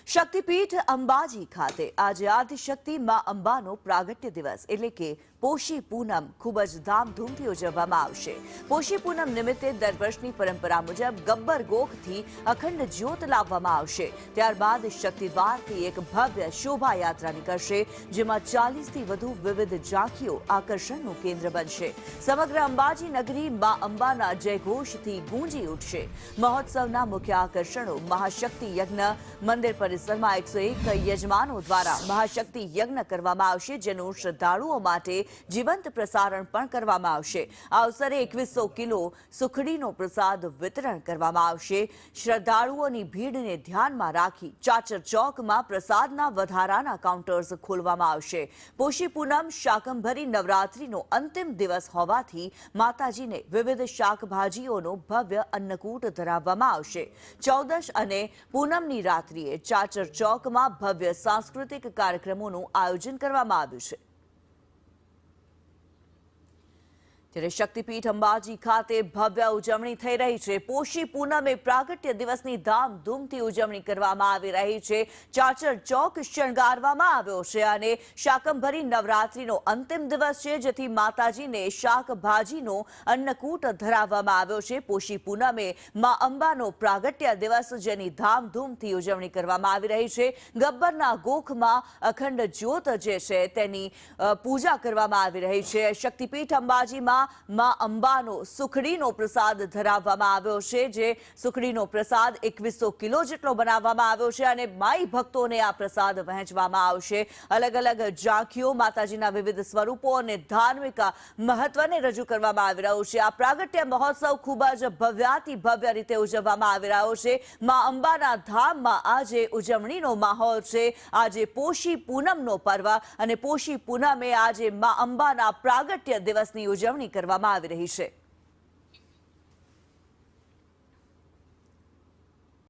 શક્તિપીઠ અંબાજી ખાતે આજે આદિશક્તિ માં અંબાનો પ્રાગટ્ય દિવસ એટલે કે પોષી પૂનમ ખૂબ જ ધામધૂમથી ઉજવવામાં આવશે। પોષી પૂનમ નિમિત્તે દર વર્ષની પરંપરા મુજબ ગબ્બર ગોખથી અખંડ જ્યોત લાવવામાં આવશે। ત્યારબાદ શક્તિદ્વારથી એક ભવ્ય શોભાયાત્રા નીકળશે, જેમાં 40થી વધુ વિવિધ ઝાંખીઓ આકર્ષણનું કેન્દ્ર બનશે। સમગ્ર અંબાજી નગરી માં અંબાના જયઘોષથી ગુંજી ઉઠશે। મહોત્સવના મુખ્ય આકર્ષણો મહાશક્તિ યજ્ઞ, મંદિર પરિસરમાં 101 યજમાનો દ્વારા મહાશક્તિ યજ્ઞ કરવામાં આવશે, જેનું શ્રદ્ધાળુઓ માટે જીવંત પ્રસારણ પણ કરવામાં આવશે। આ અવસરે 2100 કિલો સુખડીનો પ્રસાદ વિતરણ કરવામાં આવશે। શ્રદ્ધાળુઓની ભીડને ધ્યાનમાં રાખી ચાચર ચોકમાં પ્રસાદના વધારાના કાઉન્ટર્સ ખોલવામાં આવશે। પોષી પૂનમ શાકંભરી નવરાત્રીનો અંતિમ દિવસ હોવાથી માતાજીને વિવિધ શાકભાજીઓનો ભવ્ય અન્નકૂટ ધરાવવામાં આવશે। 14 અને પૂનમની રાત્રિએ ચાચર ચોકમાં ભવ્ય સાંસ્કૃતિક કાર્યક્રમોનું આયોજન કરવામાં આવ્યું છે। ત્યારે શક્તિપીઠ અંબાજી ખાતે ભવ્ય ઉજવણી થઈ રહી છે। પોષી પૂનમે પ્રાગટ્ય દિવસની ધામધૂમથી ઉજવણી કરવામાં આવી રહી છે। ચાચર ચોક શણગારવામાં આવ્યો છે અને શાકંભરી નવરાત્રીનો અંતિમ દિવસ છે, જેથી માતાજીને શાકભાજીનો અન્નકૂટ ધરાવવામાં આવ્યો છે। પોષી પૂનમે માં અંબાનો પ્રાગટ્ય દિવસ, જેની ધામધૂમથી ઉજવણી કરવામાં આવી રહી છે। ગબ્બરના ગોખમાં અખંડ જ્યોત જે છે તેની પૂજા કરવામાં આવી રહી છે। શક્તિપીઠ અંબાજીમાં માં અંબાનો સુખડીનો પ્રસાદ ધરાવવામાં આવ્યો છે, જે સુખડીનો પ્રસાદ 2100 કિલો જેટલો બનાવવામાં આવ્યો છે અને માઈ ભક્તોને આ પ્રસાદ વહેંચવામાં આવશે। અલગ અલગ ઝાંખીઓ, માતાજીના વિવિધ સ્વરૂપો અને ધાર્મિક મહત્વને રજૂ કરવામાં આવી રહ્યું છે। આ પ્રાગટ્ય મહોત્સવ ખૂબ જ ભવ્યાતિ ભવ્ય રીતે ઉજવવામાં આવી રહ્યો છે। માં અંબાના ધામમાં આજે ઉજવણીનો માહોલ છે। આજે પોષી પૂનમનો પર્વ અને પોષી પૂનમે આજે માં અંબાના પ્રાગટ્ય દિવસની ઉજવણી કરવામાં આવી રહી છે।